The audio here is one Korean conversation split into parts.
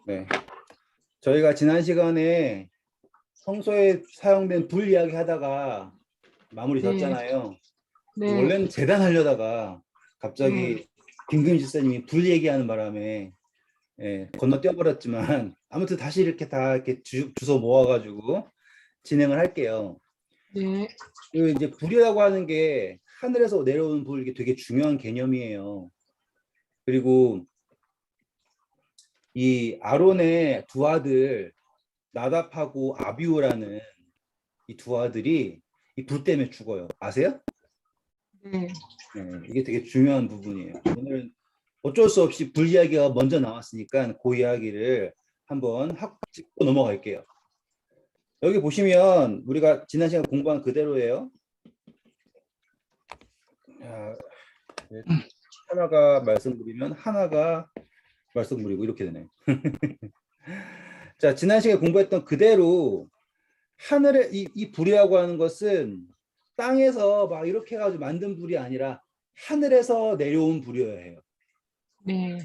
네. 저희가 지난 시간에 성소에 사용된 불 이야기 하다가 마무리 네. 졌잖아요. 네. 원래는 재단 하려다가 갑자기 네. 김금희 집사님이 불 얘기하는 바람에 건너뛰어 버렸지만 아무튼 다시 이렇게 다 이렇게 주워 모아가지고 진행을 할게요. 네. 그리고 이제 불이라고 하는 게 하늘에서 내려오는 불, 이게 되게 중요한 개념이에요. 그리고 이 아론의 두 아들 나답하고 아비후라는 이 두 아들이 이 불 때문에 죽어요. 아세요? 네. 네, 이게 되게 중요한 부분이에요. 오늘은 어쩔 수 없이 불 이야기가 먼저 나왔으니까 그 이야기를 한번 짚고 넘어갈게요. 여기 보시면 우리가 지난 시간 공부한 그대로예요. 자, 하나가 말씀드리면 하나가 말씀드리고 이렇게 되네요. 자, 지난 시간에 공부했던 그대로 하늘에 이 불이라고 하는 것은 땅에서 막 이렇게 해가지고 만든 불이 아니라 하늘에서 내려온 불이어야 해요. 네.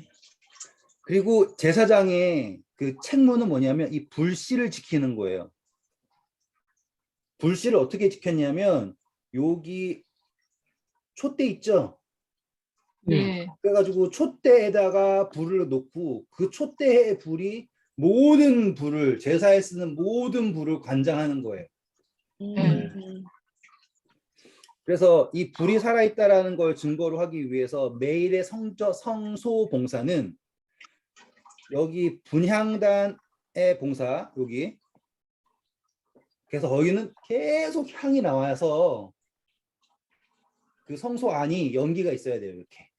그리고 제사장의 그 책무는 뭐냐면 이 불씨를 지키는 거예요. 불씨를 어떻게 지켰냐면 여기 촛대 있죠? 네. 그래가지고 촛대에다가 불을 놓고 그 촛대의 불이 모든 불을, 제사에 쓰는 모든 불을 관장하는 거예요. 그래서 이 불이 살아있다라는 걸 증거로 하기 위해서 매일의 성소 봉사는 여기 분향단의 봉사, 여기. 그래서 거기는 계속 향이 나와서 그 성소 안이 연기가 있어야 돼요, 이렇게.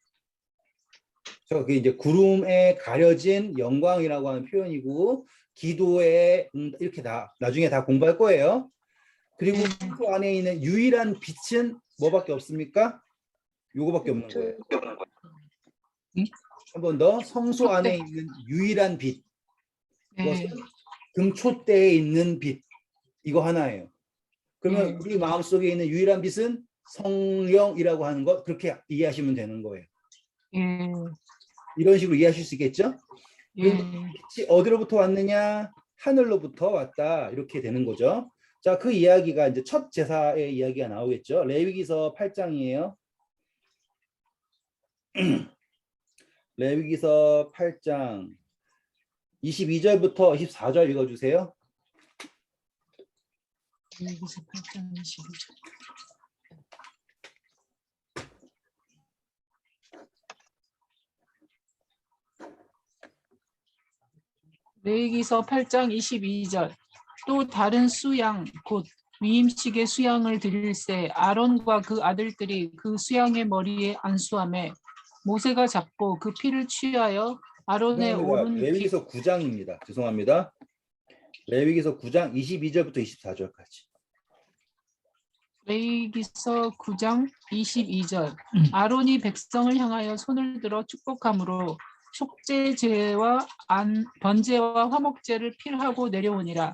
그게 이제 구름에 가려진 영광이라고 하는 표현이고, 기도에 이렇게 나중에 다 공부할 거예요. 그리고 성소 안에 있는 유일한 빛은 뭐밖에 없습니까? 요거밖에 없는 거예요. 한 번 더, 성소 안에 있는 유일한 빛. 그것은 금촛대에 있는 빛. 이거 하나예요. 그러면 우리 마음속에 있는 유일한 빛은 성령이라고 하는 것, 그렇게 이해하시면 되는 거예요. 이런 식으로 이해하실 수 있겠죠? 빛이 어디로부터 왔느냐? 하늘로부터 왔다. 이렇게 되는 거죠. 자, 그 이야기가 이제 첫 제사의 이야기가 나오겠죠. 레위기서 8장이에요. 레위기서 8장 22절부터 24절 읽어주세요. 레위기서 8장 22절. 레위기서 8장 22절. 또 다른 수양 곧 위임식의 수양을 드릴새 아론과 그 아들들이 그 수양의 머리에 안수하매 모세가 잡고 그 피를 취하여 아론의 오른 레위기서 9장입니다. 죄송합니다. 레위기서 9장 22절부터 24절까지. 레위기서 9장 22절. 아론이 백성을 향하여 손을 들어 축복함으로 속죄제와 번제와 화목제를 필하고 내려오니라.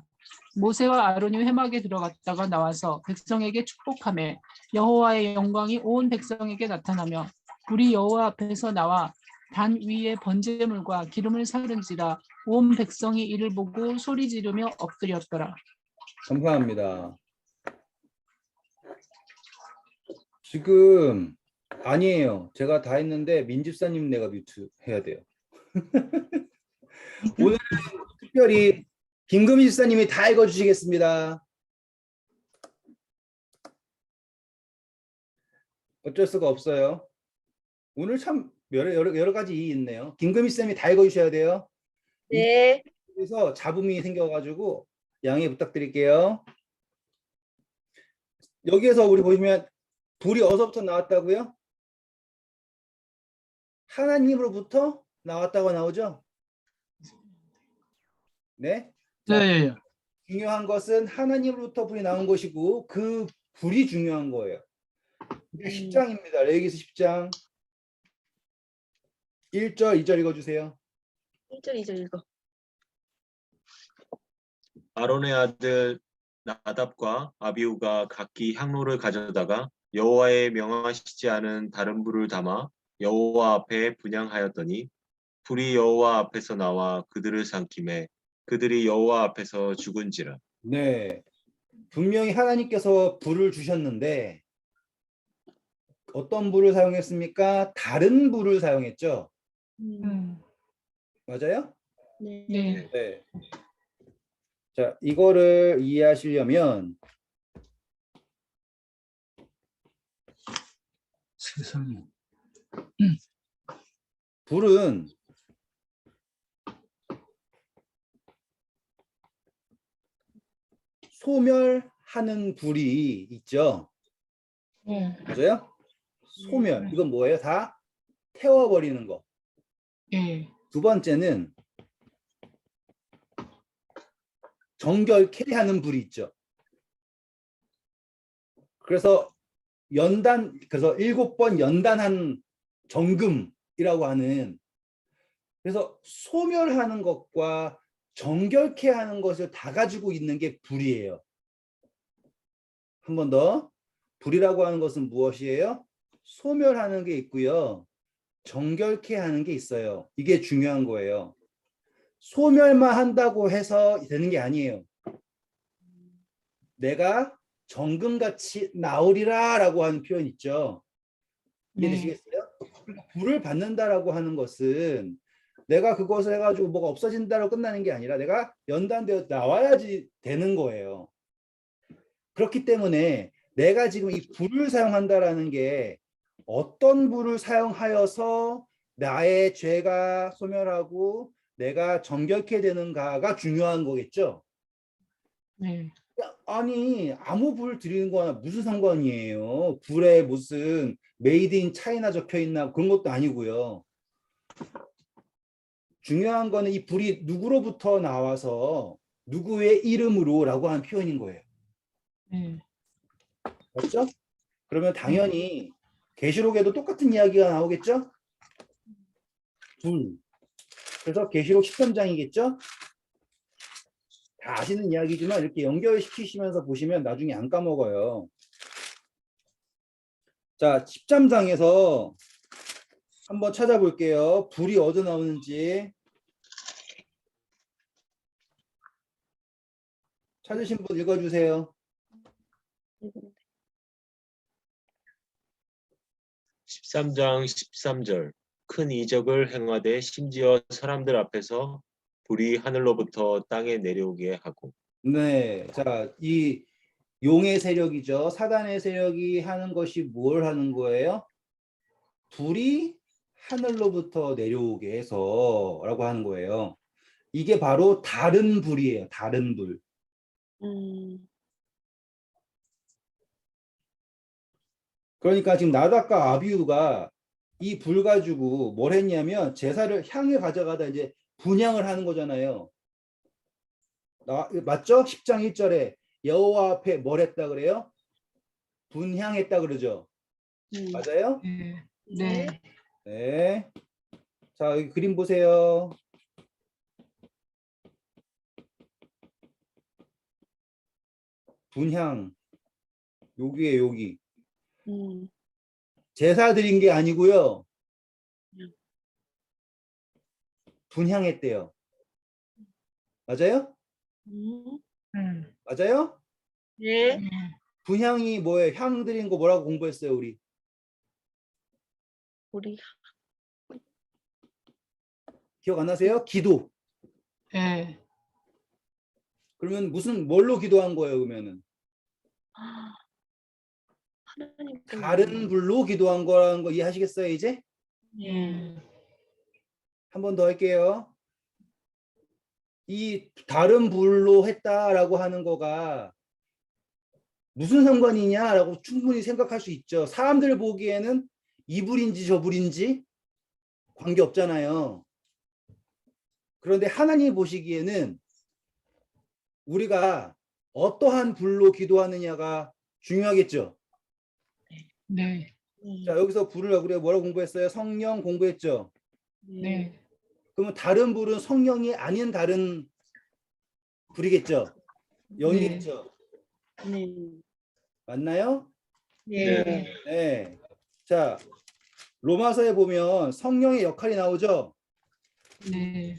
모세와 아론이 회막에 들어갔다가 나와서 백성에게 축복하며 여호와의 영광이 온 백성에게 나타나며 불이 여호와 앞에서 나와 단 위에 번제물과 기름을 사른지라. 온 백성이 이를 보고 소리 지르며 엎드렸더라. 감사합니다. 지금 아니에요. 제가 다 했는데 민집사님 내가 뮤트 해야 돼요. 오늘 특별히 김금희 집사님이 다 읽어주시겠습니다. 어쩔 수가 없어요. 오늘 참 여러 가지 일이 있네요. 김금희 쌤이 다 읽어주셔야 돼요. 네. 그래서 잡음이 생겨가지고 양해 부탁드릴게요. 여기에서 우리 보시면 불이 어디서부터 나왔다고요? 하나님으로부터 나왔다고 나오죠? 네? 자, 네. 중요한 것은 하나님으로부터 불이 나온 것이고 그 불이 중요한 거예요. 10장입니다. 레위기서 10장 1절, 2절 읽어주세요. 1절, 2절 읽어. 아론의 아들 나답과 아비후가 각기 향로를 가져다가 여호와의 명하시지 않은 다른 불을 담아 여호와 앞에 분향하였더니 불이 여호와 앞에서 나와 그들을 삼키매 그들이 여호와 앞에서 죽은지라. 네. 분명히 하나님께서 불을 주셨는데 어떤 불을 사용했습니까? 다른 불을 사용했죠. 맞아요? 네. 네. 네. 자, 이거를 이해하시려면 세상에. 불은 소멸하는 불이 있죠. 네. 맞아요? 소멸. 이건 뭐예요? 다 태워버리는 거. 네. 두 번째는 정결케 하는 불이 있죠. 그래서 그래서 7번 연단한 정금이라고 하는, 그래서 소멸하는 것과 정결케 하는 것을 다 가지고 있는 게 불이에요. 한 번 더. 불이라고 하는 것은 무엇이에요? 소멸하는 게 있고요. 정결케 하는 게 있어요. 이게 중요한 거예요. 소멸만 한다고 해서 되는 게 아니에요. 내가 정금같이 나오리라 라고 하는 표현 있죠. 이해되시겠어요? 불을 받는다라고 하는 것은 내가 그것을 해가지고 뭐가 없어진다로 끝나는 게 아니라 내가 연단되어 나와야지 되는 거예요. 그렇기 때문에 내가 지금 이 불을 사용한다라는 게 어떤 불을 사용하여서 나의 죄가 소멸하고 내가 정결케 되는가가 중요한 거겠죠. 네. 아니 아무 불 드리는 거나 무슨 상관이에요. 불에 무슨 메이드 인 차이나 적혀 있나 그런 것도 아니고요. 중요한 거는 이 불이 누구로부터 나와서 누구의 이름으로라고 하는 표현인 거예요. 네. 맞죠? 그러면 당연히 계시록에도 똑같은 이야기가 나오겠죠? 불. 그래서 계시록 13장이겠죠? 다 아시는 이야기지만 이렇게 연결시키시면서 보시면 나중에 안 까먹어요. 자, 13장에서 한번 찾아볼게요. 불이 어디서 나오는지. 찾으신 분 읽어주세요. 13장 13절 큰 이적을 행하되 심지어 사람들 앞에서 불이 하늘로부터 땅에 내려오게 하고. 네, 자, 이 용의 세력이죠. 사단의 세력이 하는 것이 뭘 하는 거예요? 불이 하늘로부터 내려오게 해서 라고 하는 거예요. 이게 바로 다른 불이에요. 다른 불. 그러니까 지금 나답과 아비후가 이 불 가지고 뭘 했냐면 제사를 향에 가져가다 이제 분향을 하는 거잖아요. 맞죠? 10장 1절에 여호와 앞에 뭘 했다 그래요? 분향했다 그러죠. 맞아요? 네. 네. 네. 자, 여기 그림 보세요. 분향. 여기에 여기. 제사 드린 게 아니고요. 분향했대요. 맞아요? 맞아요? 네. 네. 분향이 뭐예요? 향 드린 거 뭐라고 공부했어요, 우리? 우리 기억 안 나세요? 기도. 네. 그러면 무슨 뭘로 기도한 거예요, 그러면은? 하나님 다른 불로 기도한 거라는 거 이해하시겠어요, 이제? 네. 한 번 더 할게요. 이 다른 불로 했다라고 하는 거가 무슨 상관이냐라고 충분히 생각할 수 있죠. 사람들 보기에는 이 불인지 저 불인지 관계 없잖아요. 그런데 하나님 보시기에는 우리가 어떠한 불로 기도하느냐가 중요하겠죠. 네. 자, 여기서 불을 우리가 뭐라고 공부했어요? 성령 공부했죠. 네. 그러면 다른 불은 성령이 아닌 다른 불이겠죠. 영이겠죠. 네. 맞나요? 네. 네. 자, 로마서에 보면 성령의 역할이 나오죠. 네.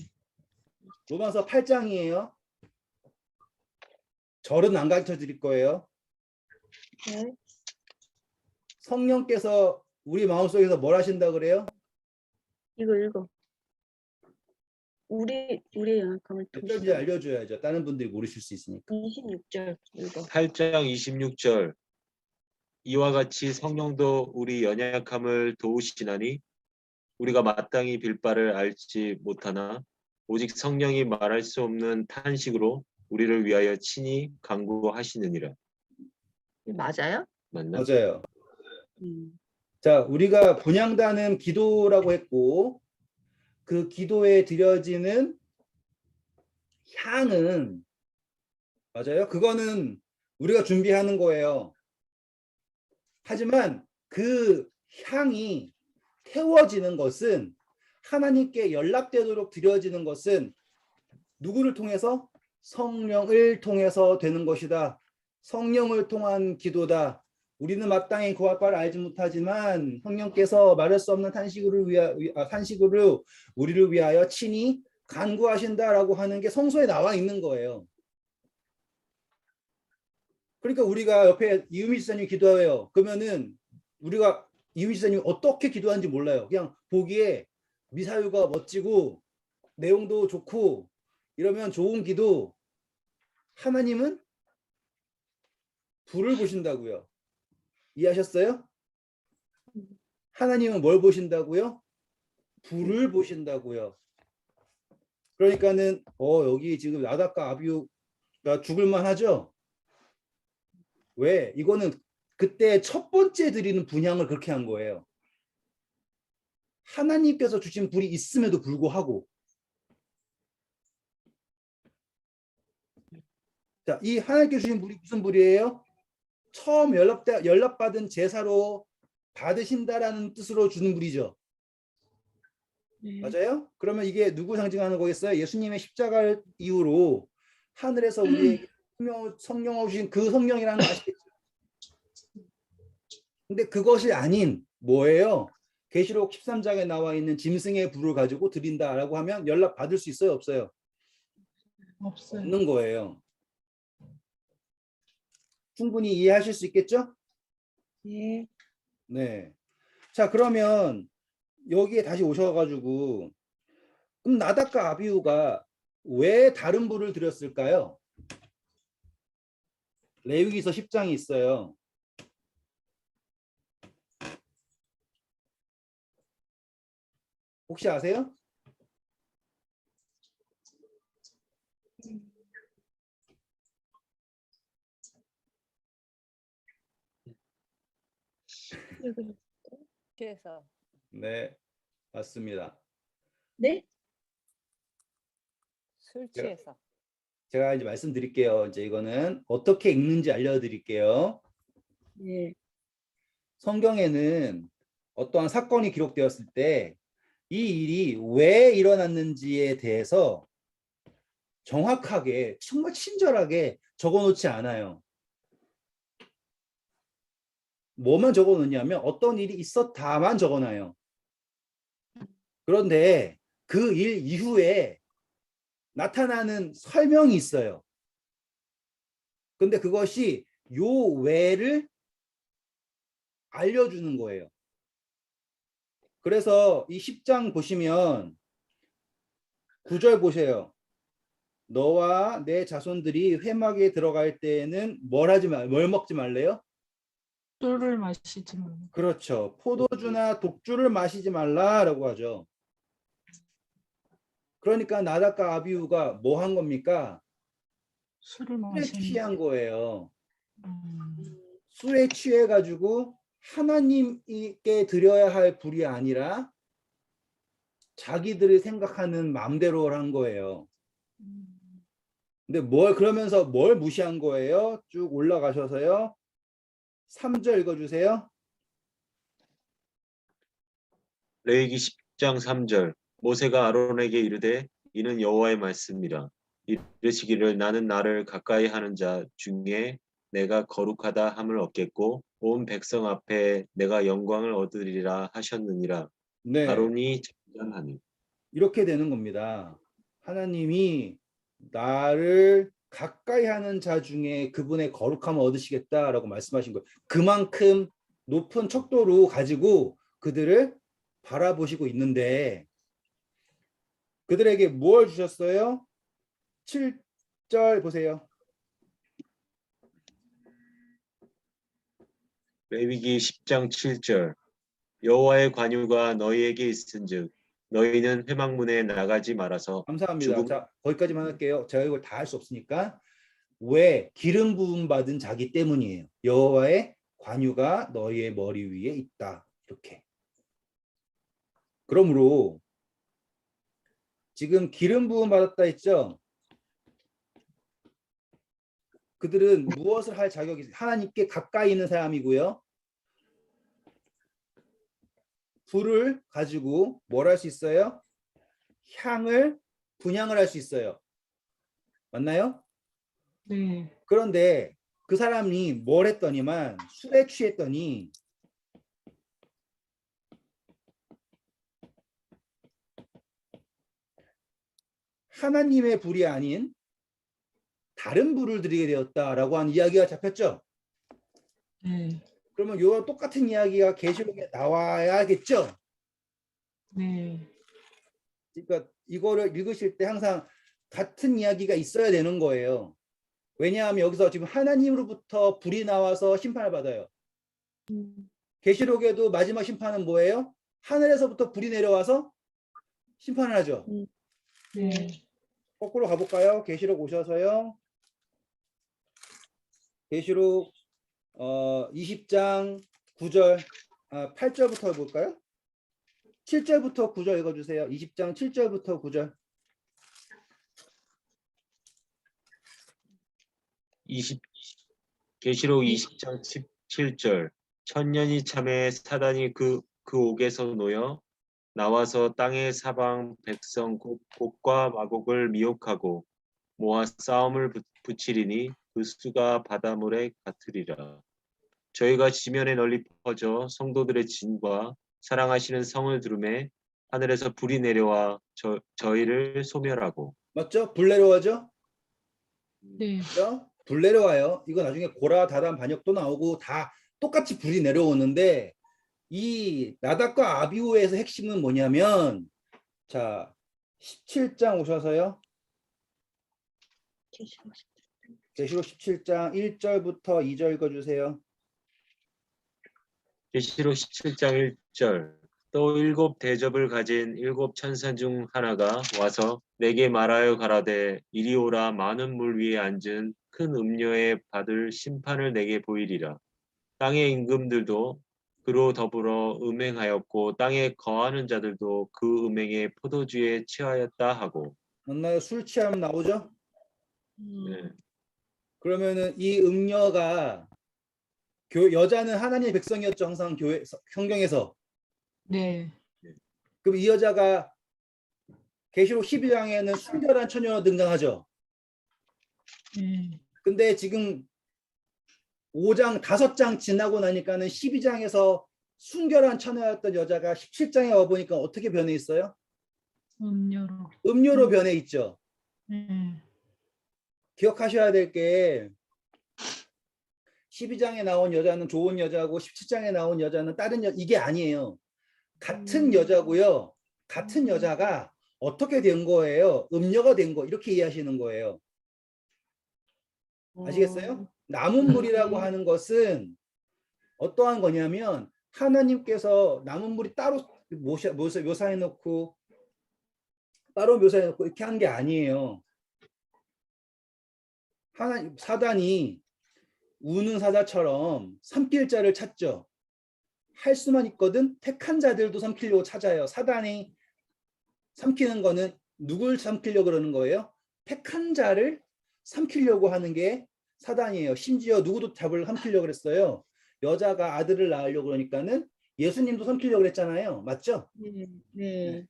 로마서 8장이에요. 절은 안 가르쳐 드릴 거예요. 네. 성령께서 우리 마음속에서 뭘 하신다 그래요? 읽어. 우리의 연약함을 몇 절인지 돕시다. 알려줘야죠. 다른 분들이 모르실 수 있으니까. 26절 읽어. 8장 26절 이와 같이 성령도 우리 연약함을 도우시나니 우리가 마땅히 빌 바를 알지 못하나 오직 성령이 말할 수 없는 탄식으로 우리를 위하여 친히 간구하시느니라. 맞아요? 맞나? 맞아요. 음. 자, 우리가 분향단은 기도라고 했고 그 기도에 드려지는 향은 맞아요. 그거는 우리가 준비하는 거예요. 하지만 그 향이 태워지는 것은 하나님께 연락되도록 드려지는 것은 누구를 통해서? 성령을 통해서 되는 것이다. 성령을 통한 기도다. 우리는 마땅히 구할 바를 알지 못하지만 성령께서 말할 수 없는 탄식으로 우리를 위하여 친히 간구하신다라고 하는 게 성서에 나와 있는 거예요. 그러니까 우리가 옆에 이유미 지사님 기도해요. 그러면은 우리가 이유미 지사님이 어떻게 기도하는지 몰라요. 그냥 보기에 미사유가 멋지고 내용도 좋고 이러면 좋은 기도. 하나님은 불을 보신다고요. 이해하셨어요? 하나님은 뭘 보신다고요? 불을 보신다고요. 그러니까는 여기 지금 나답과 아비후가 죽을만 하죠? 왜? 이거는 그때 첫 번째 드리는 분향을 그렇게 한 거예요. 하나님께서 주신 불이 있음에도 불구하고. 자, 이 하나님께 주신 불이 무슨 불이에요? 처음 연락받은 제사로 받으신다라는 뜻으로 주는 불이죠. 네. 맞아요? 그러면 이게 누구 상징하는 거겠어요? 예수님의 십자가 이후로 하늘에서 우리에게 성령을 주신 그 성령이라는 거 아시겠죠? 근데 그것이 아닌 뭐예요? 계시록 13장에 나와 있는 짐승의 불을 가지고 드린다라고 하면 연락 받을 수 있어요? 없어요? 없어요. 없는 거예요. 충분히 이해하실 수 있겠죠? 네. 네. 자, 그러면 여기에 다시 오셔가지고 그럼 나답과 아비후가 왜 다른 불을 드렸을까요? 레위기서 10장이 있어요. 혹시 아세요? 그래서 네, 맞습니다. 네? 술 취해서 제가 이제 말씀드릴게요. 이제 이거는 어떻게 읽는지 알려드릴게요. 네. 성경에는 어떠한 사건이 기록되었을 때 이 일이 왜 일어났는지에 대해서 정확하게 정말 친절하게 적어놓지 않아요. 뭐만 적어놓냐면 어떤 일이 있었다만 적어놔요. 그런데 그 일 이후에 나타나는 설명이 있어요. 근데 그것이 요 외를 알려주는 거예요. 그래서 이 10장 보시면 9절 보세요. 너와 내 자손들이 회막에 들어갈 때에는 뭘 먹지 말래요? 술을 마시지 말고. 그렇죠. 포도주나 독주를 마시지 말라라고 하죠. 그러니까 나답과 아비후가 뭐 한 겁니까? 술을 술에 마시는. 취한 거예요. 음, 술에 취해가지고 하나님께 드려야 할 불이 아니라 자기들이 생각하는 마음대로 한 거예요. 근데 그러면서 뭘 무시한 거예요? 쭉 올라가셔서요. 3절 읽어주세요. 레위기 10장 3절 모세가 아론에게 이르되 이는 여호와의 말씀이라 이르시기를 나는 나를 가까이 하는 자 중에 내가 거룩하다 함을 얻겠고 온 백성 앞에 내가 영광을 얻으리라 하셨느니라. 네. 아론이 장장하니. 이렇게 되는 겁니다. 하나님이 나를 가까이 하는 자 중에 그분의 거룩함을 얻으시겠다라고 말씀하신 거예요. 그만큼 높은 척도로 가지고 그들을 바라보시고 있는데 그들에게 무엇을 주셨어요? 7절 보세요. 레위기 10장 7절 여호와의 관유가 너희에게 있은즉 너희는 회막문에 나가지 말아서 감사합니다. 죽음 자, 거기까지만 할게요. 제가 이걸 다 할 수 없으니까. 왜? 기름 부음 받은 자기 때문이에요. 여호와의 관유가 너희의 머리 위에 있다. 이렇게. 그러므로 지금 기름 부음 받았다 했죠? 그들은 무엇을 할 자격이 있어요? 하나님께 가까이 있는 사람이고요. 불을 가지고 뭘 할 수 있어요? 향을 분향을 할 수 있어요. 맞나요? 네. 그런데 그 사람이 뭘 했더니만 술에 취했더니 하나님의 불이 아닌 다른 불을 드리게 되었다라고 하는 이야기가 잡혔죠. 네. 그러면 요 똑같은 이야기가 계시록에 나와야겠죠. 네. 그러니까 이거를 읽으실 때 항상 같은 이야기가 있어야 되는 거예요. 왜냐하면 여기서 지금 하나님으로부터 불이 나와서 심판을 받아요. 계시록에도 마지막 심판은 뭐예요? 하늘에서부터 불이 내려와서 심판을 하죠. 네. 거꾸로 가볼까요? 계시록 오셔서요. 계시록 20장 9절 8절부터 볼까요? 7절부터 9절 읽어주세요. 20장 7절부터 9절. 20 계시록 20장 17절 천년이 참에 사단이 그 옥에서 놓여 나와서 땅의 사방 백성 곡과 마곡을 미혹하고 모아 싸움을 붙이리니 그 수가 바닷물에 같으리라. 저희가 지면에 널리 퍼져 성도들의 진과 사랑하시는 성을 두름에 하늘에서 불이 내려와 저희를 소멸하고. 맞죠? 불 내려와죠? 네. 그죠? 불 내려와요. 이거 나중에 고라, 다단, 반역도 나오고 다 똑같이 불이 내려오는데 이 나답과 아비후에서 핵심은 뭐냐면 자 17장 오셔서요. 계시록 17장 1절부터 2절 읽어주세요. 계시록 17장 1절 또 일곱 대접을 가진 일곱 천사 중 하나가 와서 내게 말하여 가라되 이리 오라 많은 물 위에 앉은 큰 음녀에 받을 심판을 내게 보이리라. 땅의 임금들도 그로 더불어 음행하였고 땅에 거하는 자들도 그 음행의 포도주에 취하였다 하고. 맞나요? 술 취하면 나오죠? 네. 그러면은 이 음녀가 여자는 하나님의 백성이었죠. 항상 교회 성경에서. 네. 그럼 이 여자가 계시록 12장에는 순결한 처녀로 등장하죠. 근데 지금 5장 5장 지나고 나니까는 12장에서 순결한 처녀였던 여자가 17장에 와 보니까 어떻게 변해 있어요? 음료로. 음료로 변해 있죠. 네. 기억하셔야 될 게 12장에 나온 여자는 좋은 여자고 17장에 나온 여자는 다른 이게 아니에요. 같은 여자고요. 같은 여자가 어떻게 된 거예요? 음녀가 된 거. 이렇게 이해하시는 거예요. 아시겠어요? 남은 물이라고 하는 것은 어떠한 거냐면 하나님께서 남은 물이 따로 묘사해 놓고 따로 묘사해 놓고 이렇게 한 게 아니에요. 사단이 우는 사자처럼 삼킬 자를 찾죠. 할 수만 있거든 택한 자들도 삼키려고 찾아요. 사단이 삼키는 거는 누굴 삼키려고 그러는 거예요? 택한 자를 삼키려고 하는 게 사단이에요. 심지어 누구도 삼키려고 그랬어요. 여자가 아들을 낳으려고 그러니까는 예수님도 삼키려고 그랬잖아요. 맞죠? 네.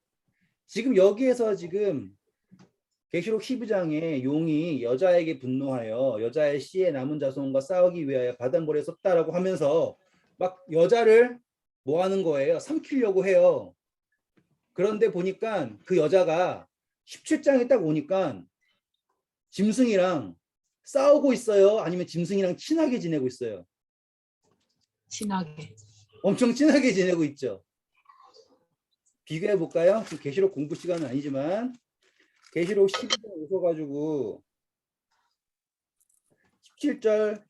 지금 여기에서 지금 계시록 12장에 용이 여자에게 분노하여 여자의 씨의 남은 자손과 싸우기 위하여 바닷물에 섰다라고 하면서 막 여자를 뭐 하는 거예요? 삼키려고 해요. 그런데 보니까 그 여자가 17장에 딱 오니까 짐승이랑 싸우고 있어요? 아니면 짐승이랑 친하게 지내고 있어요? 친하게. 엄청 친하게 지내고 있죠. 비교해 볼까요? 지금 계시록 공부 시간은 아니지만 계시록 12장 오셔가지고 17절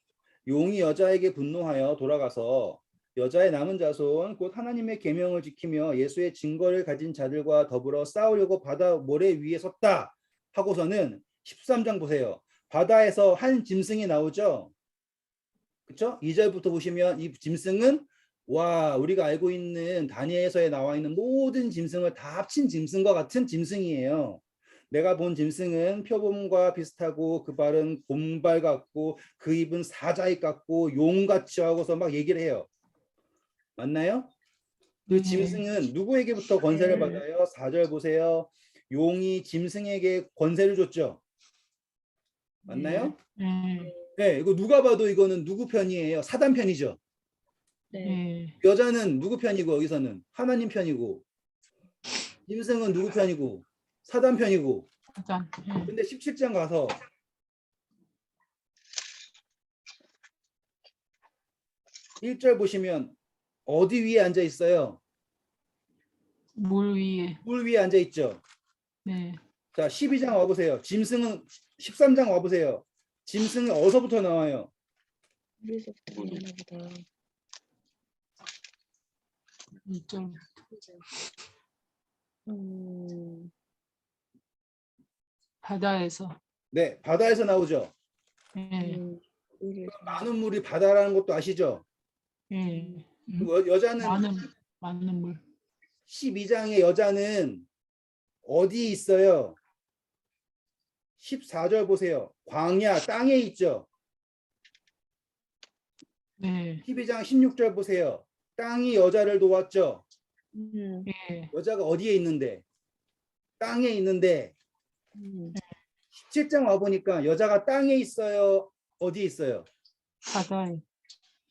용이 여자에게 분노하여 돌아가서 여자의 남은 자손 곧 하나님의 계명을 지키며 예수의 증거를 가진 자들과 더불어 싸우려고 바다 모래 위에 섰다 하고서는 13장 보세요. 바다에서 한 짐승이 나오죠. 그렇죠? 2절부터 보시면 이 짐승은 와 우리가 알고 있는 다니엘서에 나와 있는 모든 짐승을 다 합친 짐승과 같은 짐승이에요. 내가 본 짐승은 표범과 비슷하고 그 발은 곰발 같고 그 입은 사자입 같고 용같이 하고서 막 얘기를 해요. 맞나요? 그 짐승은 누구에게부터 권세를 받아요? 4절 보세요. 용이 짐승에게 권세를 줬죠. 맞나요? 네, 이거 누가 봐도 이거는 누구 편이에요? 사단 편이죠. 네. 여자는 누구 편이고 여기서는 하나님 편이고 짐승은 누구 편이고 사단 편이고. 사단. 근데 17장 가서 일절 보시면 어디 위에 앉아 있어요? 물 위에. 물 위에 앉아 있죠. 네. 자, 12장 와보세요. 짐승은 13장 와보세요. 짐승은 어디서부터 나와요? 그래서 그러나 보다. 1절. 바다에서. 네, 바다에서 나오죠. 네. 우리 많은 물이 바다라는 것도 아시죠? 네. 그리고 여자는 많은 물. 12장의 여자는 어디 있어요? 14절 보세요. 광야 땅에 있죠. 네. 12장 16절 보세요. 땅이 여자를 도왔죠. 네. 여자가 어디에 있는데? 땅에 있는데 17장 와보니까 여자가 땅에 있어요? 어디에 있어요? 바다에.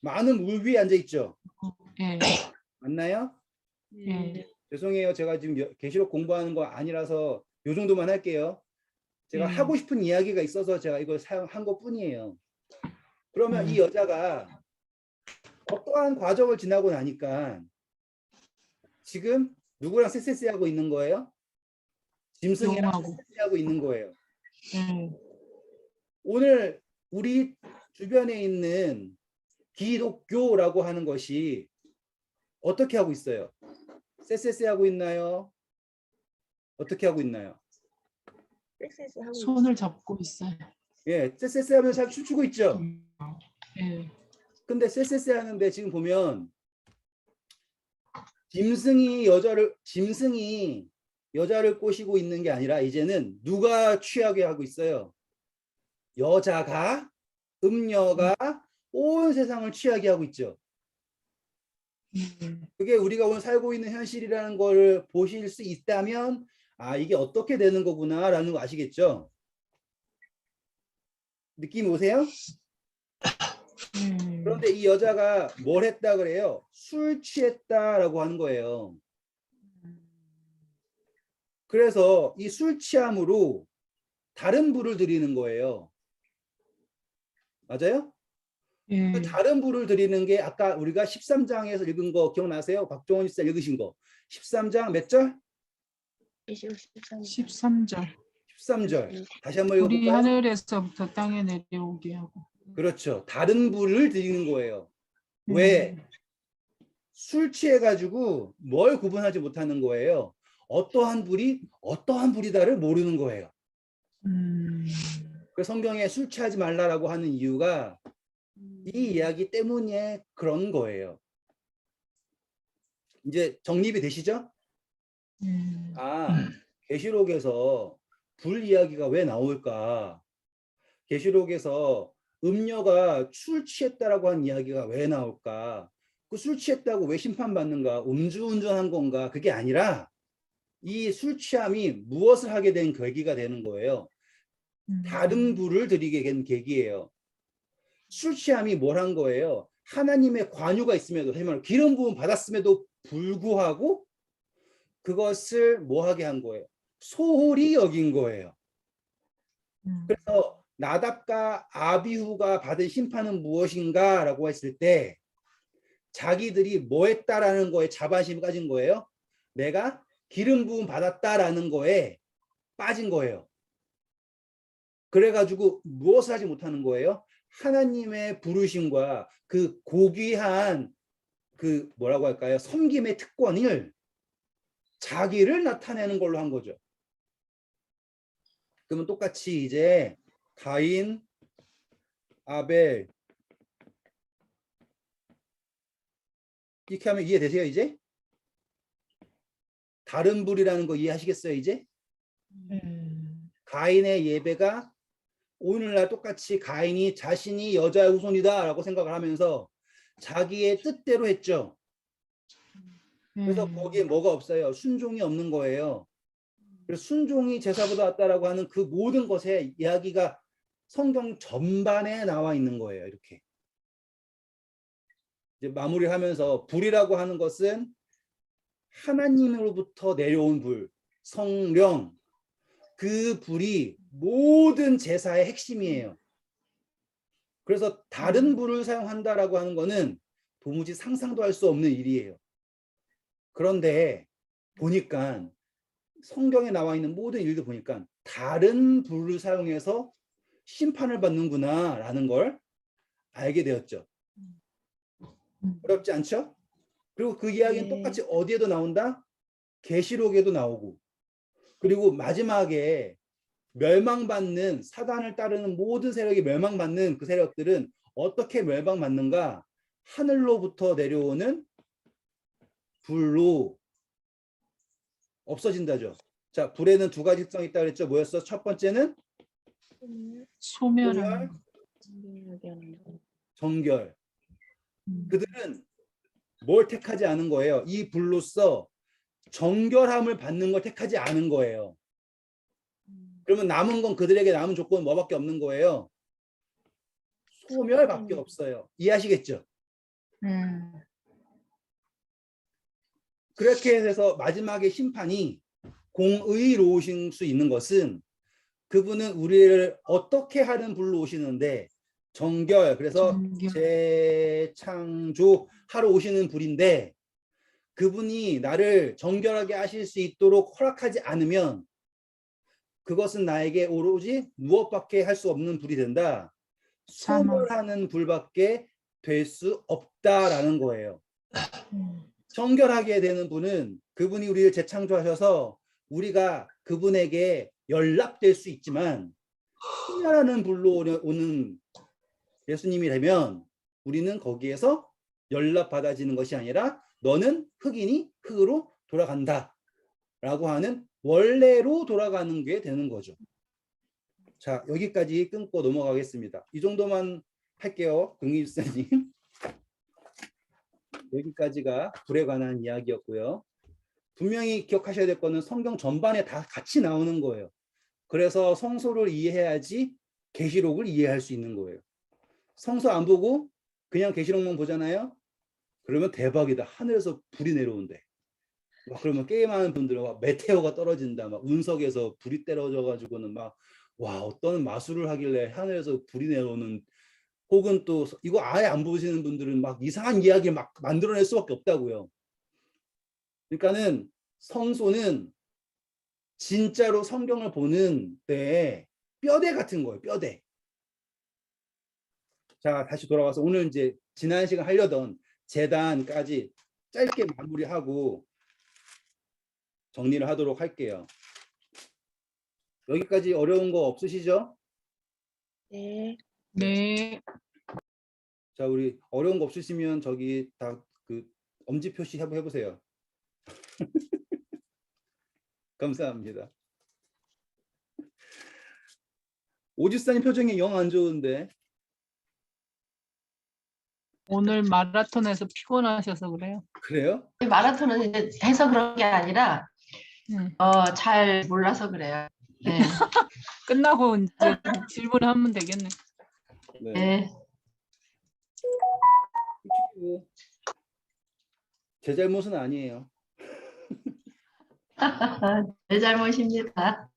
많은 물 위에 앉아 있죠. 네. 맞나요? 네. 죄송해요. 제가 지금 계시록 공부하는 거 아니라서 요 정도만 할게요. 제가 하고 싶은 이야기가 있어서 제가 이걸 사용한 것 뿐이에요. 그러면 이 여자가 어떠한 과정을 지나고 나니까 지금 누구랑 쎄쎄쎄하고 있는 거예요? 짐승이랑 용하고. 쎄쎄하고 있는 거예요. 네. 오늘 우리 주변에 있는 기독교라고 하는 것이 어떻게 하고 있어요? 쎄쎄쎄하고 있나요? 어떻게 하고 있나요? 손을 잡고 있어요. 예, 쎄쎄쎄 하면서 잘 춤추고 있죠. 네. 근데 쎄쎄쎄 하는데 지금 보면 짐승이 여자를 꼬시고 있는 게 아니라 이제는 누가 취하게 하고 있어요? 여자가 음녀가 온 세상을 취하게 하고 있죠. 그게 우리가 오늘 살고 있는 현실이라는 걸 보실 수 있다면 아 이게 어떻게 되는 거구나라는 거 아시겠죠? 느낌 오세요? 그런데 이 여자가 뭘 했다 그래요? 술 취했다라고 하는 거예요. 그래서 이 술 취함으로 다른 부를 드리는 거예요. 맞아요? 그 다른 부를 드리는 게 아까 우리가 13장에서 읽은 거 기억나세요? 박종원 씨가 읽으신 거. 13장 몇 절? 13절. 13절. 다시 한번 우리 읽어볼까요? 하늘에서부터 땅에 내려오게 하고. 그렇죠. 다른 부를 드리는 거예요. 왜? 술 취해가지고 뭘 구분하지 못하는 거예요. 어떠한 불이 어떠한 불이다를 모르는 거예요. 그 성경에 술 취하지 말라라고 하는 이유가 이 이야기 때문에 그런 거예요. 이제 정립이 되시죠? 아, 계시록에서 불 이야기가 왜 나올까? 계시록에서 음녀가 술 취했다라고 하는 이야기가 왜 나올까? 그 술 취했다고 왜 심판받는가? 음주운전한 건가? 그게 아니라 이 술 취함이 무엇을 하게 된 계기가 되는 거예요. 다른 불을 드리게 된 계기예요. 술 취함이 뭘 한 거예요? 하나님의 관유가 있음에도 기름 부음 받았음에도 불구하고 그것을 뭐 하게 한 거예요? 소홀히 여긴 거예요. 그래서 나답과 아비후가 받은 심판은 무엇인가 라고 했을 때 자기들이 뭐 했다라는 거에 자반심이 빠진 거예요. 내가 기름 부음 받았다라는 거에 빠진 거예요. 그래가지고 무엇을 하지 못하는 거예요? 하나님의 부르심과 그 고귀한 그 뭐라고 할까요? 섬김의 특권을 자기를 나타내는 걸로 한 거죠. 그러면 똑같이 이제 가인, 아벨 이렇게 하면 이해되세요 이제? 다른 불이라는 거 이해하시겠어요 이제? 가인의 예배가 오늘날 똑같이 가인이 자신이 여자의 후손이다 라고 생각을 하면서 자기의 뜻대로 했죠. 그래서 거기에 뭐가 없어요? 순종이 없는 거예요. 그래서 순종이 제사보다 낫다라고 하는 그 모든 것의 이야기가 성경 전반에 나와 있는 거예요. 이렇게 이제 마무리하면서 불이라고 하는 것은 하나님으로부터 내려온 불, 성령, 그 불이 모든 제사의 핵심이에요. 그래서 다른 불을 사용한다라고 하는 거는 도무지 상상도 할 수 없는 일이에요. 그런데 보니까 성경에 나와 있는 모든 일들 보니까 다른 불을 사용해서 심판을 받는구나 라는 걸 알게 되었죠. 어렵지 않죠? 그리고 그 이야기는 똑같이 어디에도 나온다? 계시록에도 나오고 그리고 마지막에 멸망받는 사단을 따르는 모든 세력이 멸망받는 그 세력들은 어떻게 멸망받는가? 하늘로부터 내려오는 불로 없어진다죠. 자, 불에는 두 가지 특성이 있다고 그랬죠. 뭐였어? 첫 번째는 소멸하는 소멸, 정결. 그들은 뭘 택하지 않은 거예요? 이 불로써 정결함을 받는 걸 택하지 않은 거예요. 그러면 남은 건 그들에게 남은 조건은 뭐밖에 없는 거예요? 소멸밖에 없어요. 이해하시겠죠? 그렇게 해서 마지막에 심판이 공의로우신 수 있는 것은 그분은 우리를 어떻게 하는 불로 오시는데 정결, 그래서 정결. 재창조하러 오시는 불인데 그분이 나를 정결하게 하실 수 있도록 허락하지 않으면 그것은 나에게 오로지 무엇밖에 할 수 없는 불이 된다. 소멸하는 불밖에 될 수 없다라는 거예요. 정결하게 되는 분은 그분이 우리를 재창조하셔서 우리가 그분에게 연락될 수 있지만 소멸하는 불로 오는 예수님이라면 우리는 거기에서 연락받아지는 것이 아니라 너는 흑인이 흑으로 돌아간다 라고 하는 원래로 돌아가는 게 되는 거죠. 자, 여기까지 끊고 넘어가겠습니다. 이 정도만 할게요. 긍일사님. 여기까지가 불에 관한 이야기였고요. 분명히 기억하셔야 될 거는 성경 전반에 다 같이 나오는 거예요. 그래서 성소를 이해해야지 계시록을 이해할 수 있는 거예요. 성소 안 보고 그냥 계시록만 보잖아요. 그러면 대박이다. 하늘에서 불이 내려온대. 막 그러면 게임하는 분들은 막 메테오가 떨어진다. 막 운석에서 불이 떨어져 가지고는 막 와, 어떤 마술을 하길래 하늘에서 불이 내려오는, 혹은 또 이거 아예 안 보시는 분들은 막 이상한 이야기를 막 만들어낼 수밖에 없다고요. 그러니까는 성소는 진짜로 성경을 보는 때에 뼈대 같은 거예요. 뼈대. 자, 다시 돌아와서 오늘 이제 지난 시간 하려던 재단까지 짧게 마무리하고 정리를 하도록 할게요. 여기까지 어려운 거 없으시죠? 네. 네. 자, 우리 어려운 거 없으시면 저기 다 그 엄지 표시 한번 해보세요. 감사합니다. 오지사님 표정이 영 안 좋은데. 오늘 마라톤에서 피곤하셔서 그래요. 그래요? 마라톤은 이제 해서 그런 게 아니라 잘 몰라서 그래요. 네. 끝나고 이제 질문하면 되겠네. 네. 네. 솔직히 제 잘못은 아니에요. 내 잘못입니다.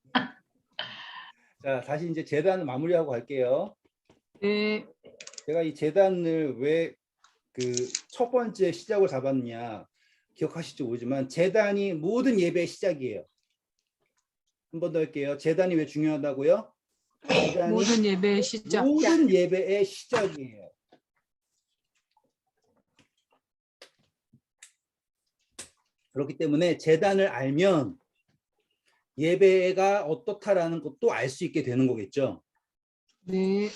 자, 다시 이제 재단 마무리하고 갈게요. 네. 제가 이 재단을 왜 그 첫 번째 시작을 잡았느냐 기억하실지 모르지만 재단이 모든 예배의 시작이에요. 한 번 더 할게요. 재단이 왜 중요하다고요? 재단이 모든 예배의 시작. 모든 예배의 시작이에요. 그렇기 때문에 재단을 알면 예배가 어떻다라는 것도 알 수 있게 되는 거겠죠. 네.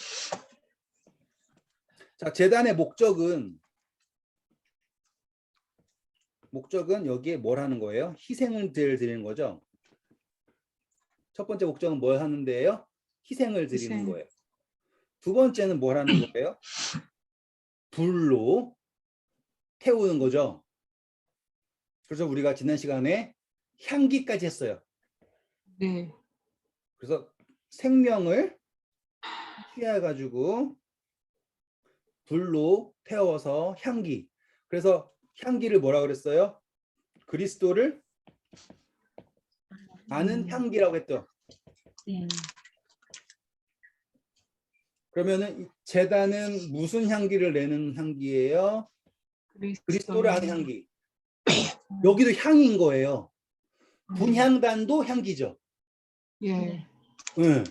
자, 재단의 목적은 여기에 뭘 하는 거예요? 희생을 드리는 거죠. 첫 번째 목적은 뭘 하는데요? 희생을 드리는 희생. 거예요. 두 번째는 뭘 하는 거예요? 불로 태우는 거죠. 그래서 우리가 지난 시간에 향기까지 했어요. 네. 그래서 생명을 취해가지고 불로 태워서 향기. 그래서 향기를 뭐라 그랬어요? 그리스도를 아는 향기라고 했죠. 그러면은 제단은 무슨 향기를 내는 향기예요? 그리스도를 아는 향기. 여기도 향인 거예요. 분향단도 향기죠. 예. 응.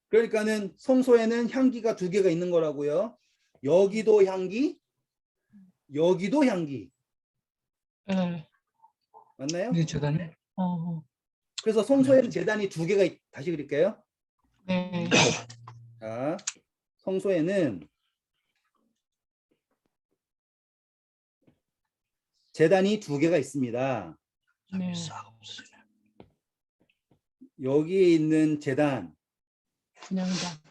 그러니까는 성소에는 향기가 두 개가 있는 거라고요. 여기도 향기, 여기도 향기. 예. 맞나요? 네, 재단이. 그래서 성소에는 제단이 두 개가 다시 그릴게요. 네. 자, 성소에는 제단이 두 개가 있습니다. 네. 여기에 있는 제단, 분양이다.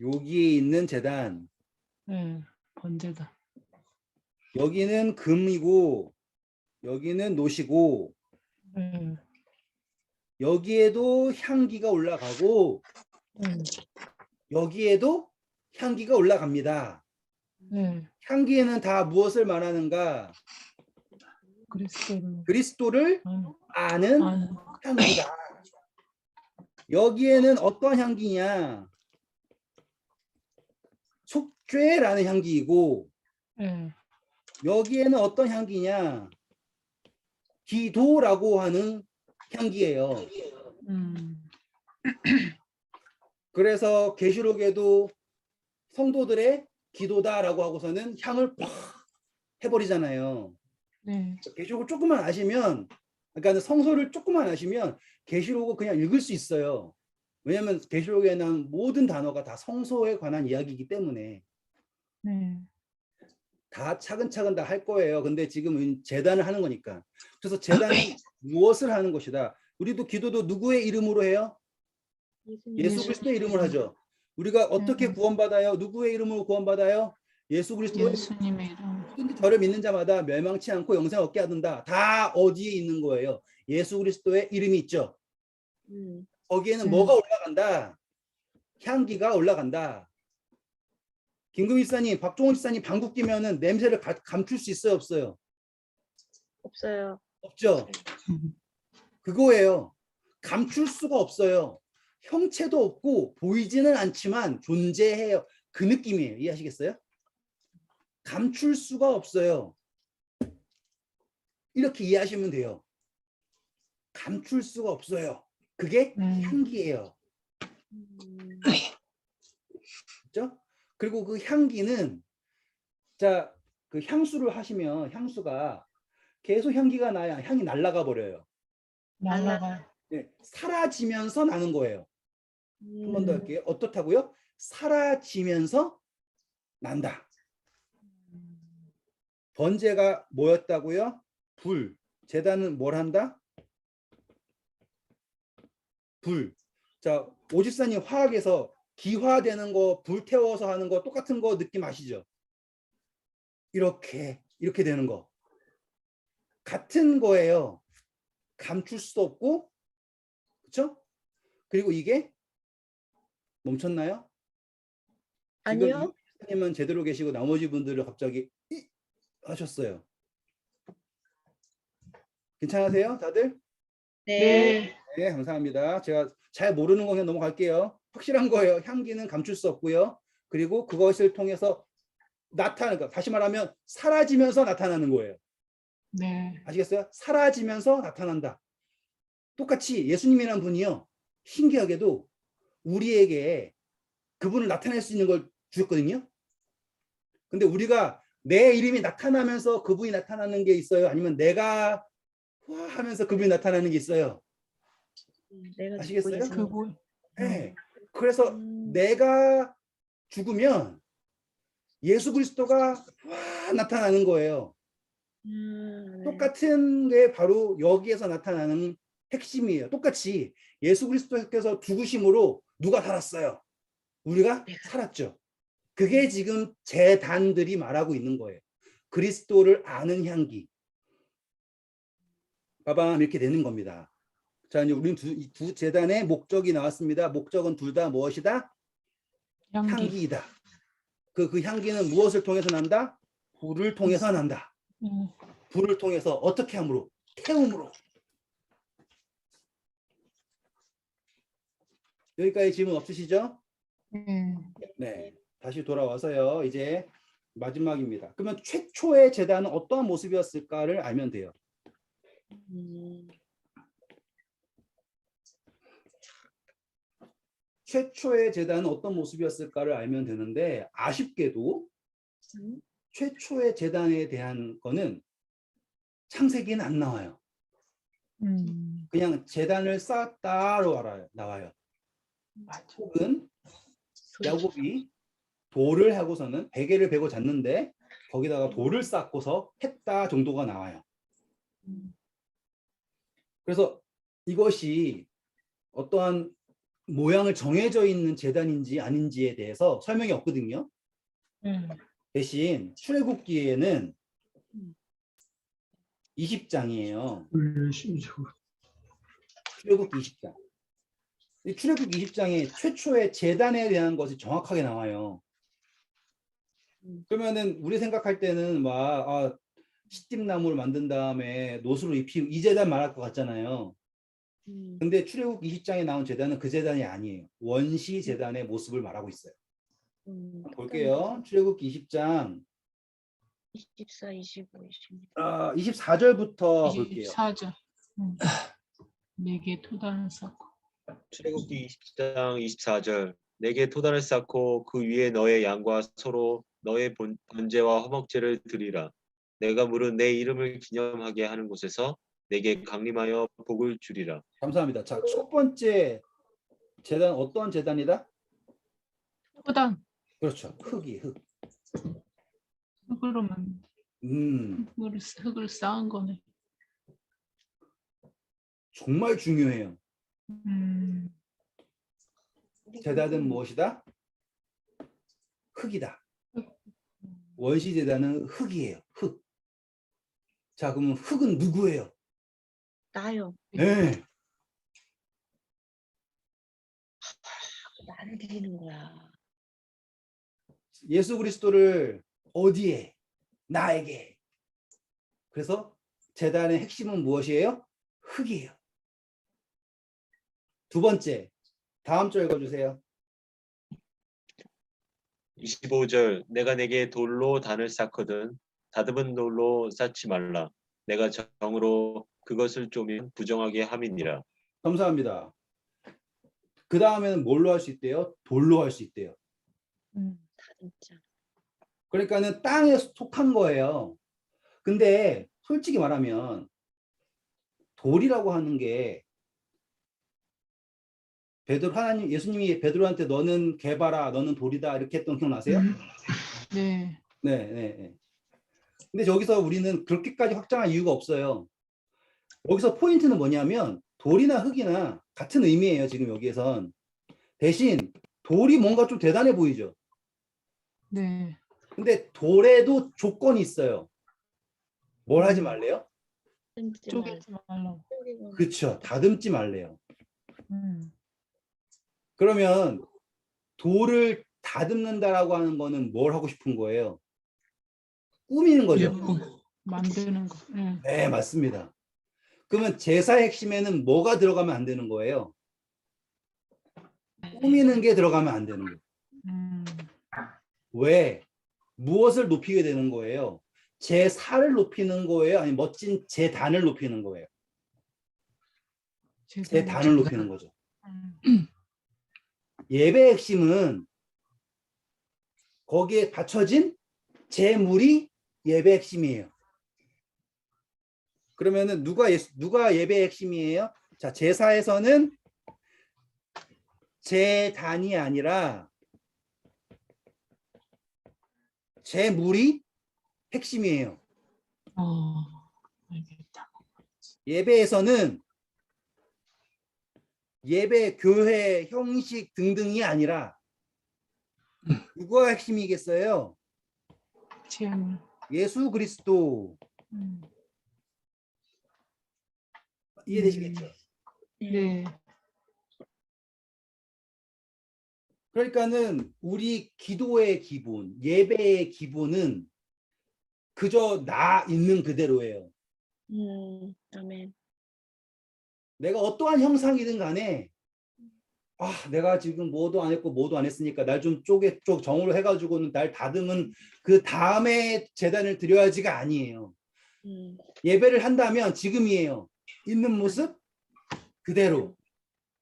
여기에 있는 제단, 네. 번제다. 여기는 금이고 여기는 노시고 네. 여기에도 향기가 올라가고 네. 여기에도 향기가 올라갑니다. 네. 향기에는 다 무엇을 말하는가? 그리스도를 아는 향기다. 여기에는 어떤 향기냐? 속죄라는 향기이고 네. 여기에는 어떤 향기냐? 기도라고 하는 향기예요. 그래서 계시록에도 성도들의 기도다라고 하고서는 향을 팍 해버리잖아요. 네. 계시록을 조금만 아시면, 그러니까 성서를 조금만 아시면 계시록을 그냥 읽을 수 있어요. 왜냐하면 계시록에는 모든 단어가 다 성소에 관한 이야기이기 때문에 네. 다 차근차근 다 할 거예요. 근데 지금은 제단을 하는 거니까. 그래서 제단은 무엇을 하는 것이다. 우리도 기도도 누구의 이름으로 해요? 예수 그리스도의 이름을 하죠. 우리가 어떻게 구원받아요? 누구의 이름으로 구원받아요? 예수 그리스도의 예수님의 이름. 누구든지 저를 믿는 자마다 멸망치 않고 영생 얻게 하든다. 다 어디에 있는 거예요? 예수 그리스도의 이름이 있죠. 거기에는 뭐가 올라간다? 향기가 올라간다. 김금희 지사님, 박종훈 지사님 방귀 끼면은 냄새를 감출 수 있어요, 없어요? 없어요. 없죠. 그거예요. 감출 수가 없어요. 형체도 없고 보이지는 않지만 존재해요. 그 느낌이에요. 이해하시겠어요? 감출 수가 없어요. 이렇게 이해하시면 돼요. 감출 수가 없어요. 그게 향기예요. 그렇죠? 그리고 그 향기는 자, 그 향수를 하시면 향수가 계속 향기가 나야 향이 날아가 버려요. 날라가요. 네, 사라지면서 나는 거예요. 한 번 더 할게요. 어떻다고요? 사라지면서 난다. 번제가 뭐였다고요? 불. 제단은 뭘 한다? 불. 자, 오집사님 화학에서 기화되는 거, 불 태워서 하는 거 똑같은 거 느낌 아시죠? 이렇게 되는 거. 같은 거예요. 감출 수도 없고, 그렇죠? 그리고 이게 멈췄나요? 아니요. 님은 제대로 계시고 나머지 분들은 갑자기 하셨어요. 괜찮으세요, 다들? 네. 네, 감사합니다. 제가 잘 모르는 거 그냥 넘어갈게요. 확실한 거예요. 향기는 감출 수 없고요. 그리고 그것을 통해서 나타나는 거. 다시 말하면 사라지면서 나타나는 거예요. 네. 아시겠어요? 사라지면서 나타난다. 똑같이 예수님이라는 분이요. 신기하게도 우리에게 그분을 나타낼 수 있는 걸 주셨거든요. 근데 우리가 내 이름이 나타나면서 그분이 나타나는 게 있어요? 아니면 내가 와 하면서 그분이 나타나는 게 있어요? 내가 아시겠어요? 믿고 예수님. 그분. 네. 그래서 내가 죽으면 예수 그리스도가 와 나타나는 거예요. 네. 똑같은 게 바로 여기에서 나타나는 핵심이에요. 똑같이 예수 그리스도께서 죽으심으로 누가 살았어요? 우리가 살았죠. 그게 지금 제단들이 말하고 있는 거예요. 그리스도를 아는 향기. 빠밤 이렇게 되는 겁니다. 자, 이제 우리는 두 제단의 목적이 나왔습니다. 목적은 둘 다 무엇이다? 향기이다. 그 향기는 무엇을 통해서 난다? 불을 통해서 난다. 불을 통해서 어떻게 함으로? 태움으로. 여기까지 질문 없으시죠? 네. 다시 돌아와서요. 이제 마지막입니다. 그러면 최초의 제단은 어떠한 모습이었을까를 알면 돼요. 최초의 제단은 어떤 모습이었을까를 알면 되는데 아쉽게도 최초의 제단에 대한 거는 창세기는 안 나와요. 그냥 제단을 쌓았다로 나와요. 혹은 야곱이 돌을 하고서는 베개를 베고 잤는데 거기다가 돌을 쌓고서 했다 정도가 나와요. 그래서 이것이 어떠한 모양을 정해져 있는 제단인지 아닌지에 대해서 설명이 없거든요. 대신 출애굽기에는 20장이에요. 출애굽기 20장. 이 출애굽기 20장에 최초의 제단에 대한 것이 정확하게 나와요. 그러면은 우리 생각할 때는 막 시띠나무를 만든 다음에 노수로 입히고 이 제단 말할 것 같잖아요. 근데 출애굽기 20장에 나온 제단은 그 제단이 아니에요. 원시 제단의 모습을 말하고 있어요. 볼게요. 출애굽기 20장 24, 25, 26. 24절부터 볼게요. 24절. 내게 토단을 쌓고. 출애굽기 20장 24절 내게 토단을 쌓고 그 위에 너의 양과 소로 너의 번제와 화목제를 드리라. 내가 물은 내 이름을 기념하게 하는 곳에서 내게 강림하여 복을 주리라. 감사합니다. 자, 첫 번째 제단 어떤 제단이다? 토단. 그렇죠. 흙이 흙. 흙으로만 흙을 쌓은 거네. 정말 중요해요. 제단은 무엇이다? 흙이다. 원시 제단은 흙이에요. 흙. 자, 그러면 흙은 누구예요? 나요. 네. 나를 드리는 거야. 예수 그리스도를 어디에? 나에게. 그래서 제단의 핵심은 무엇이에요? 흙이에요. 두 번째, 다음 절 읽어주세요. 25절 내가 내게 돌로 단을 쌓거든 다듬은 돌로 쌓지 말라. 내가 정으로 그것을 쪼면 부정하게 함이니라. 감사합니다. 그 다음에는 뭘로 할 수 있대요? 돌로 할 수 있대요. 진짜. 그러니까는 땅에 속한 거예요. 근데 솔직히 말하면 돌이라고 하는 게 하나님 예수님이 베드로한테 너는 개봐라, 너는 돌이다 이렇게 했던 기억나세요? 네. 네. 근데 여기서 우리는 그렇게까지 확장할 이유가 없어요. 여기서 포인트는 뭐냐면 돌이나 흙이나 같은 의미예요. 지금 여기에선. 대신 돌이 뭔가 좀 대단해 보이죠. 네. 근데 돌에도 조건이 있어요. 뭘 하지 말래요? 쪼개지 말라고. 그렇죠. 다듬지 말래요. 그러면 돌을 다듬는다라고 하는 거는 뭘 하고 싶은 거예요? 꾸미는 거죠. 예쁘게 만드는 거. 네, 맞습니다. 그러면 제사의 핵심에는 뭐가 들어가면 안 되는 거예요? 꾸미는 게 들어가면 안 되는 거예요. 음, 왜? 무엇을 높이게 되는 거예요? 제사를 높이는 거예요? 아니면 멋진 제단을 높이는 거예요? 제단을 높이는 거죠. 예배의 핵심은 거기에 받쳐진 제물이 예배의 핵심이에요. 그러면은 누가 예배의 핵심이에요? 자, 제사에서는 제단이 아니라 제물이 핵심이에요. 알겠다. 예배에서는 예배, 교회, 형식 등등이 아니라 누가 핵심이겠어요? 제물. 예수 그리스도. 음, 이해되시겠죠? 네. 그러니까는 우리 기도의 기본, 예배의 기본은 그저 나 있는 그대로예요. 아멘. 내가 어떠한 형상이든 간에 내가 지금 뭐도 안 했고 뭐도 안 했으니까 날 좀 정으로 해가지고는 날 다듬은 그 다음에 제단을 드려야지가 아니에요. 예배를 한다면 지금이에요. 있는 모습 그대로.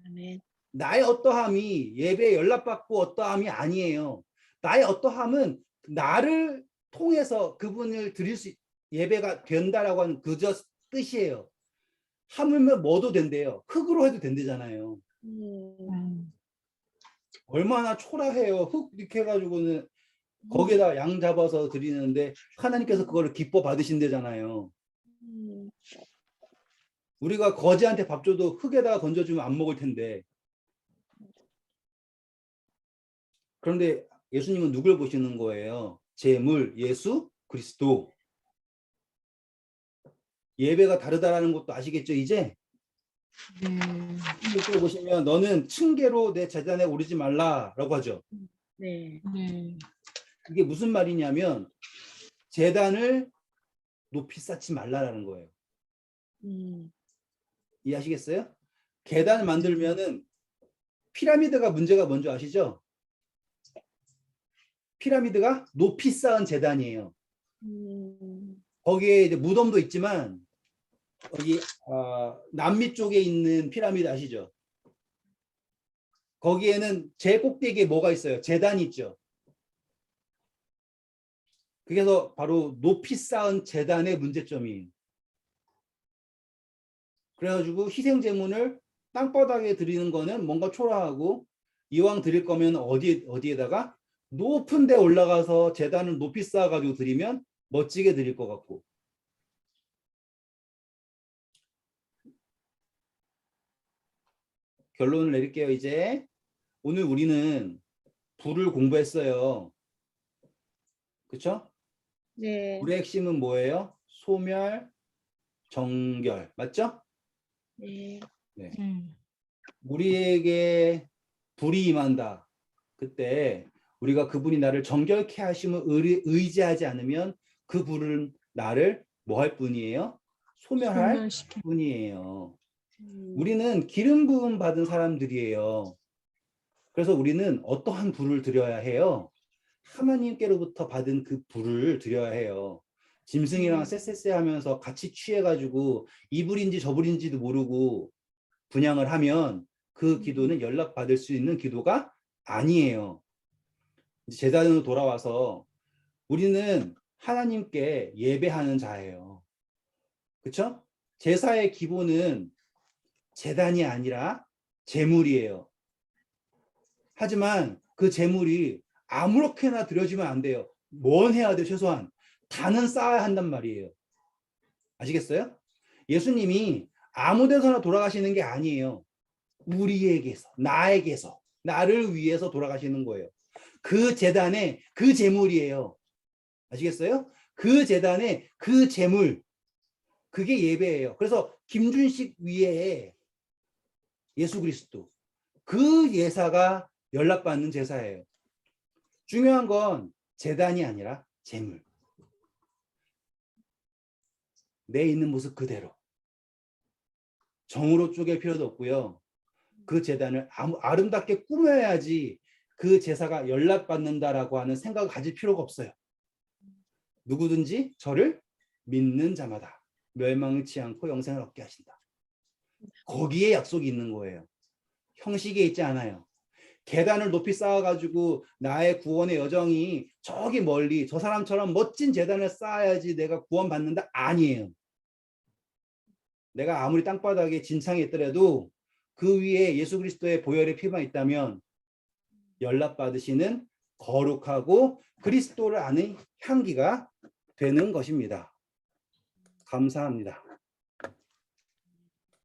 아멘. 나의 어떠함이 예배에 연락받고 어떠함이 아니에요. 나의 어떠함은 나를 통해서 그분을 드릴 수 예배가 된다라고 하는 그저 뜻이에요. 하물며 뭐도 된대요. 흙으로 해도 된대잖아요. 얼마나 초라해요. 흙 이렇게 해가지고는 거기에다 양 잡아서 드리는데 하나님께서 그거를 기뻐 받으신대잖아요. 우리가 거지한테 밥 줘도 흙에다가 던져주면 안 먹을 텐데. 그런데 예수님은 누굴 보시는 거예요? 제물, 예수, 그리스도. 예배가 다르다라는 것도 아시겠죠, 이제? 이걸 보시면 너는 층계로 내 제단에 오르지 말라라고 하죠. 네. 이게 무슨 말이냐면 제단을 높이 쌓지 말라라는 거예요. 이해하시겠어요? 계단을 만들면은 피라미드가 문제가 뭔지 아시죠? 피라미드가 높이 쌓은 제단이에요. 거기에 이제 무덤도 있지만 여기 남미 쪽에 있는 피라미드 아시죠? 거기에는 제 꼭대기에 뭐가 있어요? 제단이 있죠. 그래서 바로 높이 쌓은 제단의 문제점이에요. 그래가지고 희생제물을 땅바닥에 드리는 거는 뭔가 초라하고 이왕 드릴 거면 어디에다가 높은 데 올라가서 제단을 높이 쌓아가지고 드리면 멋지게 드릴 것 같고. 결론을 내릴게요. 이제 오늘 우리는 불을 공부했어요. 그렇죠? 네. 불의 핵심은 뭐예요? 소멸, 정결. 맞죠? 네. 네. 우리에게 불이 임한다. 그때 우리가 그분이 나를 정결케 하심을 의지하지 않으면 그 불은 나를 뭐 할 뿐이에요? 소멸할 뿐이에요. 우리는 기름 부음 받은 사람들이에요. 그래서 우리는 어떠한 불을 드려야 해요? 하나님께로부터 받은 그 불을 드려야 해요. 짐승이랑 쎄쎄쎄 하면서 같이 취해가지고 이 불인지 저 불인지도 모르고 분향을 하면 그 기도는 연락받을 수 있는 기도가 아니에요. 제자들로 돌아와서 우리는 하나님께 예배하는 자예요. 그렇죠? 제사의 기본은 제단이 아니라 제물이에요. 하지만 그 제물이 아무렇게나 드려지면 안 돼요. 뭔 해야 돼요? 최소한 단은 쌓아야 한단 말이에요. 아시겠어요? 예수님이 아무 데서나 돌아가시는 게 아니에요. 우리에게서, 나에게서, 나를 위해서 돌아가시는 거예요. 그 제단에 그 제물이에요. 아시겠어요? 그 제단에 그 제물, 그게 예배예요. 그래서 김준식 위에 예수 그리스도, 그 예사가 연락받는 제사예요. 중요한 건 제단이 아니라 제물. 내 있는 모습 그대로. 정으로 쪼갤 필요도 없고요. 그 제단을 아름답게 꾸며야지 그 제사가 연락받는다라고 하는 생각을 가질 필요가 없어요. 누구든지 저를 믿는 자마다 멸망치 않고 영생을 얻게 하신다. 거기에 약속이 있는 거예요. 형식에 있지 않아요. 계단을 높이 쌓아가지고 나의 구원의 여정이 저기 멀리 저 사람처럼 멋진 제단을 쌓아야지 내가 구원받는다? 아니에요. 내가 아무리 땅바닥에 진창에 있더라도 그 위에 예수 그리스도의 보혈의 피만 있다면 연락받으시는 거룩하고 그리스도를 아는 향기가 되는 것입니다. 감사합니다.